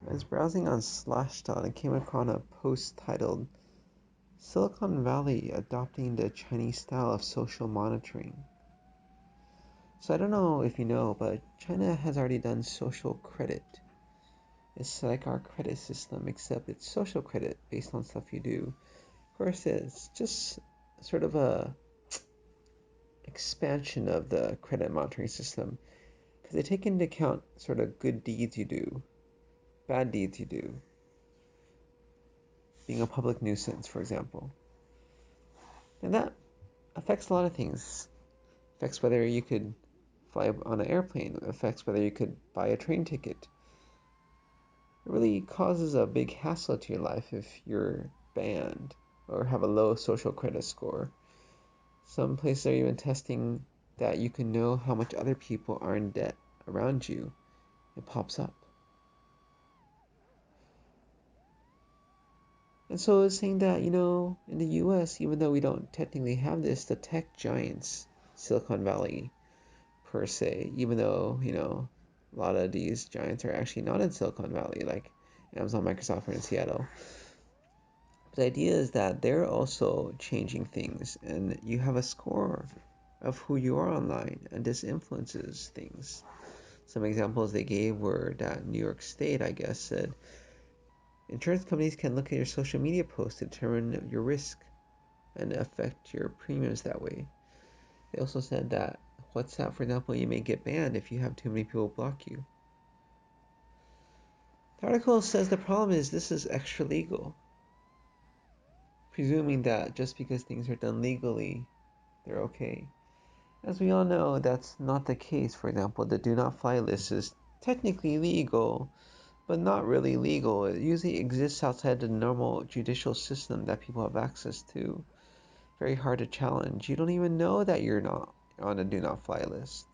I was browsing on Slashdot and came across a post titled Silicon Valley Adopting the Chinese Style of Social Monitoring. So I don't know if you know, but China has already done social credit. It's like our credit system, except it's social credit based on stuff you do. Of course, it's just sort of a expansion of the credit monitoring system because they take into account sort of good deeds you do, bad deeds you do, being a public nuisance, for example. And that affects a lot of things. Affects whether you could fly on an airplane, affects whether you could buy a train ticket. It really causes a big hassle to your life if you're banned or have a low social credit score. Some places are even testing that you can know how much other people are in debt around you. It pops up. And so it's saying that, in the US, even though we don't technically have this, the tech giants, Silicon Valley per se, even though, a lot of these giants are actually not in Silicon Valley, like Amazon, Microsoft are in Seattle. But the idea is that they're also changing things, and you have a score of who you are online, and this influences things. Some examples they gave were that New York State, I guess, said insurance companies can look at your social media posts to determine your risk and affect your premiums that way. They also said that WhatsApp, for example, you may get banned if you have too many people block you. The article says the problem is this is extra legal, presuming that just because things are done legally, they're okay. As we all know, that's not the case. For example, the do not fly list is technically legal, but not really legal. It usually exists outside the normal judicial system that people have access to. Very hard to challenge. You don't even know that you're not on a do not fly list.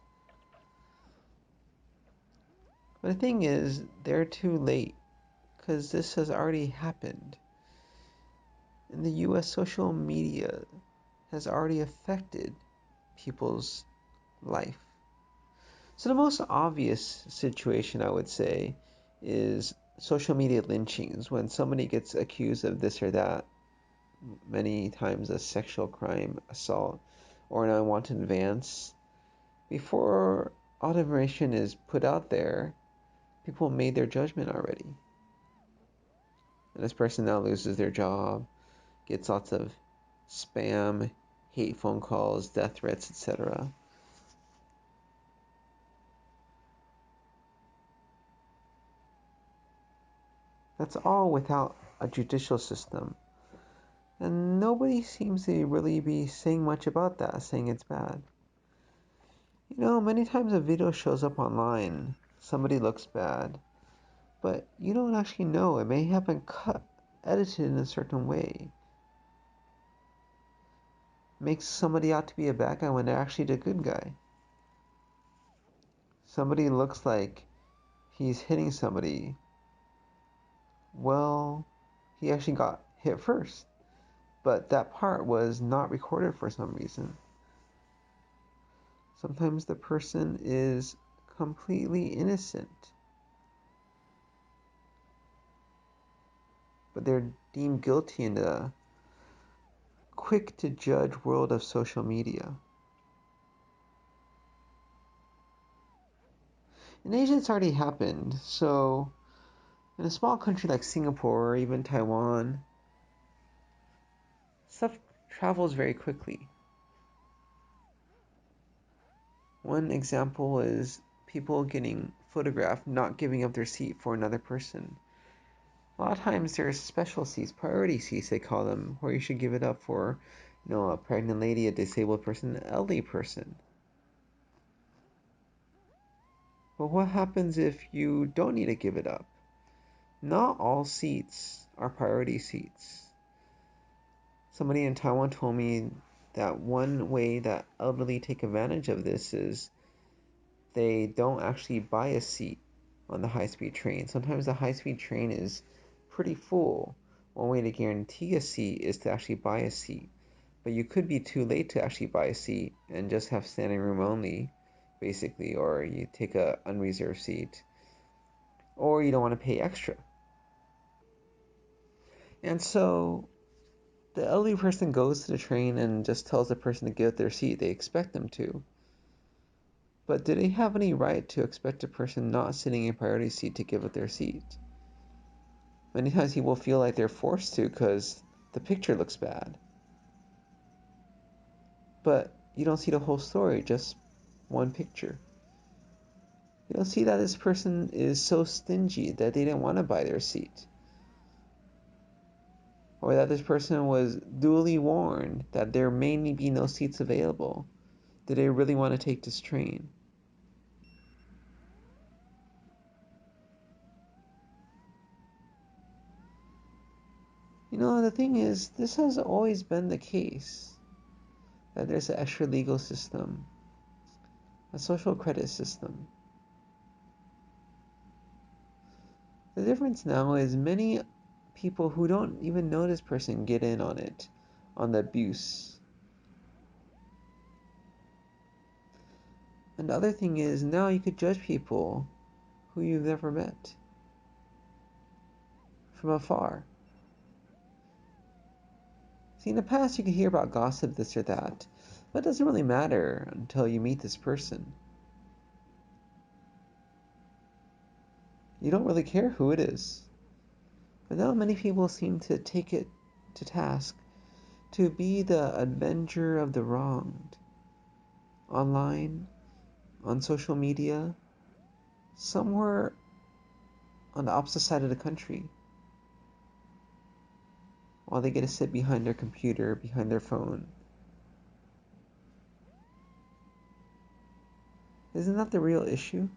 But the thing is, they're too late because this has already happened. In the US, social media has already affected people's life. So the most obvious situation, I would say, is social media lynchings when somebody gets accused of this or that, many times a sexual crime, assault, or an unwanted advance. Before all the information is put out there, people made their judgment already. And this person now loses their job, gets lots of spam, hate phone calls, death threats, etc. That's all without a judicial system. And nobody seems to really be saying much about that, saying it's bad. Many times a video shows up online, somebody looks bad, but you don't actually know. It may have been cut, edited in a certain way. Makes somebody out to be a bad guy when they're actually the good guy. Somebody looks like he's hitting somebody. Well, he actually got hit first, but that part was not recorded for some reason. Sometimes the person is completely innocent, but they're deemed guilty in the quick to judge world of social media. In Asia, it's already happened, so in a small country like Singapore or even Taiwan, stuff travels very quickly. One example is people getting photographed not giving up their seat for another person. A lot of times there's special seats, priority seats they call them, where you should give it up for, a pregnant lady, a disabled person, an elderly person. But what happens if you don't need to give it up? Not all seats are priority seats. Somebody in Taiwan told me that one way that elderly take advantage of this is they don't actually buy a seat on the high-speed train. Sometimes the high-speed train is pretty full. One way to guarantee a seat is to actually buy a seat. But you could be too late to actually buy a seat and just have standing room only, basically, or you take a unreserved seat. or you don't want to pay extra. And so the elderly person goes to the train and just tells the person to give up their seat. They expect them to. But do they have any right to expect a person not sitting in a priority seat to give up their seat? Many times people feel like they're forced to because the picture looks bad. But you don't see the whole story, just one picture. You don't see that this person is so stingy that they didn't want to buy their seat. Or that this person was duly warned that there may be no seats available. Do they really want to take this train? The thing is, this has always been the case, that there's an extra legal system, a social credit system. The difference now is many people who don't even know this person get in on it, on the abuse. And the other thing is, now you could judge people who you've never met from afar. See, in the past you could hear about gossip, this or that, but it doesn't really matter until you meet this person. You don't really care who it is. But now many people seem to take it to task to be the avenger of the wronged. Online, on social media, somewhere on the opposite side of the country, while they get to sit behind their computer, behind their phone. Isn't that the real issue?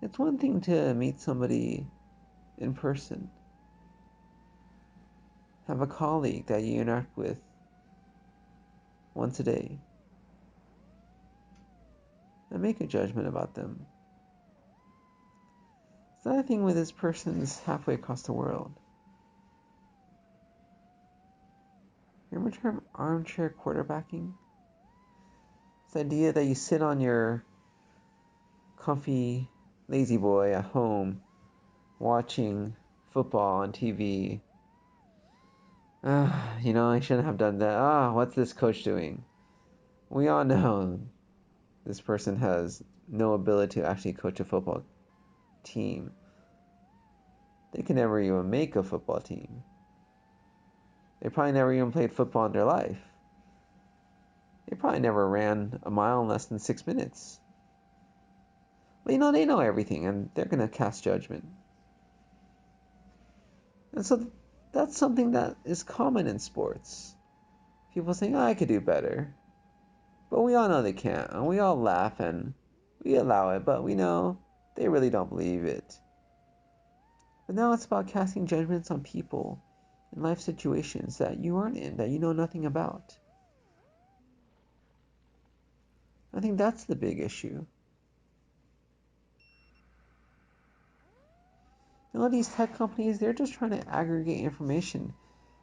It's one thing to meet somebody in person, have a colleague that you interact with once a day, and make a judgment about them. It's another thing when this person's halfway across the world. Remember the term armchair quarterbacking? This idea that you sit on your comfy lazy boy at home watching football on TV. I shouldn't have done that. What's this coach doing? We all know this person has no ability to actually coach a football team. They can never even make a football team. They probably never even played football in their life. They probably never ran a mile in less than 6 minutes. But they know everything and they're going to cast judgment. And so that's something that is common in sports. People saying, I could do better. But we all know they can't. And we all laugh and we allow it, but we know they really don't believe it. But now it's about casting judgments on people in life situations that you aren't in, that you know nothing about. I think that's the big issue. These tech companies, they're just trying to aggregate information.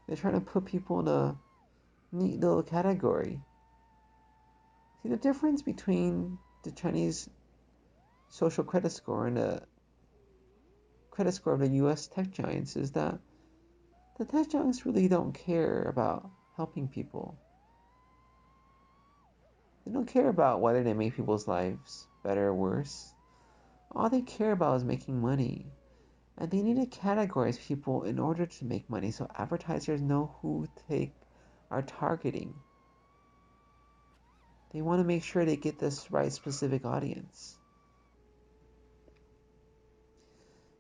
They're trying to put people in a neat little category. See, the difference between the Chinese social credit score and the credit score of the US tech giants is that the tech giants really don't care about helping people. They don't care about whether they make people's lives better or worse. All they care about is making money. And they need to categorize people in order to make money so advertisers know who they are targeting. They want to make sure they get this right specific audience.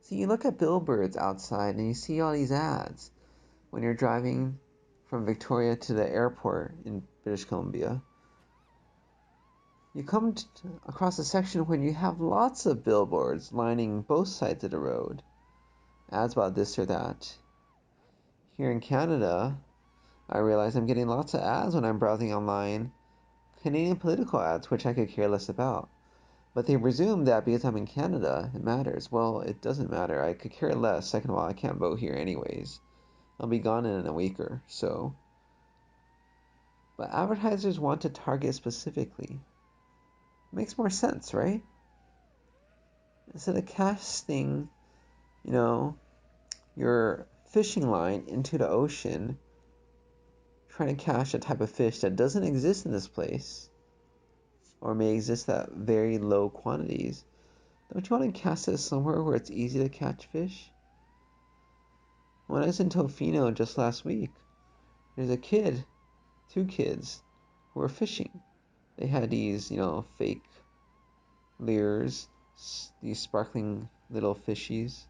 So you look at billboards outside and you see all these ads when you're driving from Victoria to the airport in British Columbia. You come across a section where you have lots of billboards lining both sides of the road. Ads about this or that. Here in Canada, I realize I'm getting lots of ads when I'm browsing online. Canadian political ads, which I could care less about. But they presume that because I'm in Canada, it matters. Well, it doesn't matter. I could care less. Second of all, I can't vote here anyways. I'll be gone in a week or so. But advertisers want to target specifically. It makes more sense, right? Instead of casting, you know, your fishing line into the ocean, trying to catch a type of fish that doesn't exist in this place, or may exist at very low quantities, don't you want to cast it somewhere where it's easy to catch fish? When I was in Tofino just last week, there's a kid, two kids, who were fishing. They had these, fake lures, these sparkling little fishies,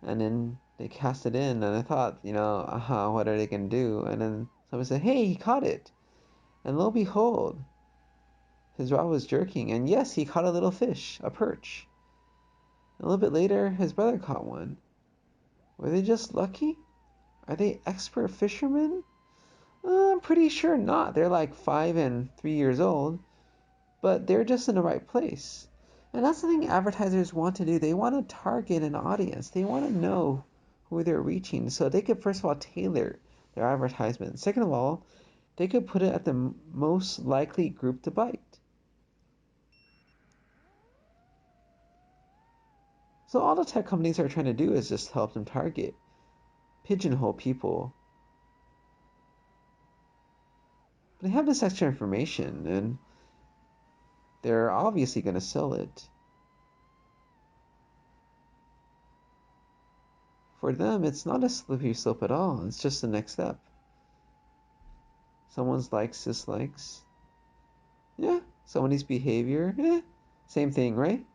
and then they cast it in, and I thought, what are they gonna do? And then someone said, "Hey, he caught it!" And lo and behold, his rod was jerking, and yes, he caught a little fish, a perch. A little bit later, his brother caught one. Were they just lucky? Are they expert fishermen? I'm pretty sure not. They're like 5 and 3 years old, but they're just in the right place. And that's the thing advertisers want to do. They want to target an audience. They want to know who they're reaching, so they could first of all tailor their advertisement. Second of all, they could put it at the most likely group to bite. So all the tech companies are trying to do is just help them target, pigeonhole people. But they have this extra information, and they're obviously going to sell it. For them, it's not a slippery slope at all. It's just the next step. Someone's likes, dislikes. Yeah. Somebody's behavior. Yeah. Same thing, right?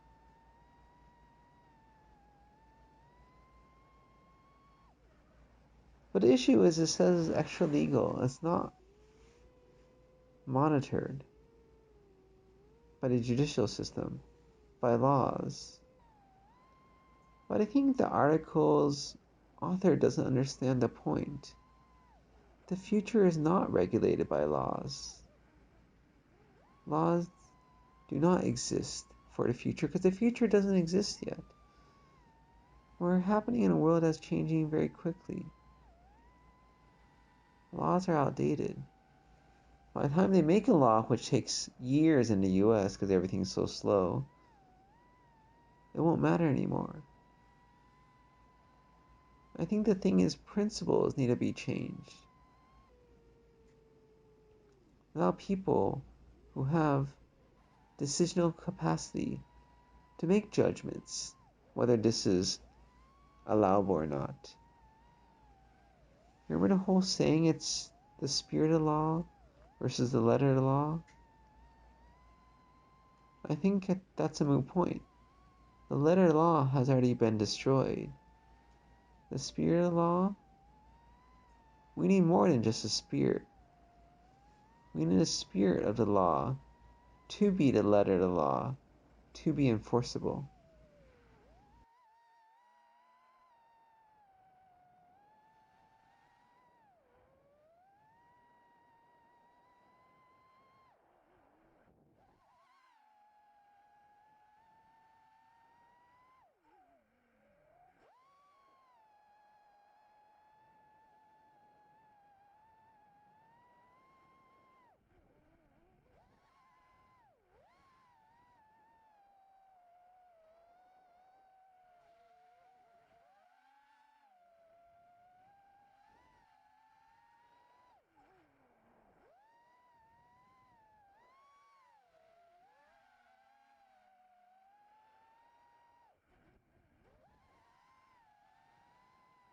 But the issue is it says extra legal. It's not monitored by the judicial system, by laws. But I think the article's author doesn't understand the point. The future is not regulated by laws. Laws do not exist for the future because the future doesn't exist yet. We're happening in a world that's changing very quickly. Laws are outdated. By the time they make a law, which takes years in the US because everything's so slow, it won't matter anymore. I think the thing is, principles need to be changed. Allow people who have decisional capacity to make judgments, whether this is allowable or not. Remember the whole saying, it's the spirit of the law versus the letter of the law? I think that's a moot point. The letter of the law has already been destroyed. The spirit of the law, we need more than just a spirit. We need a spirit of the law to be the letter of the law, to be enforceable.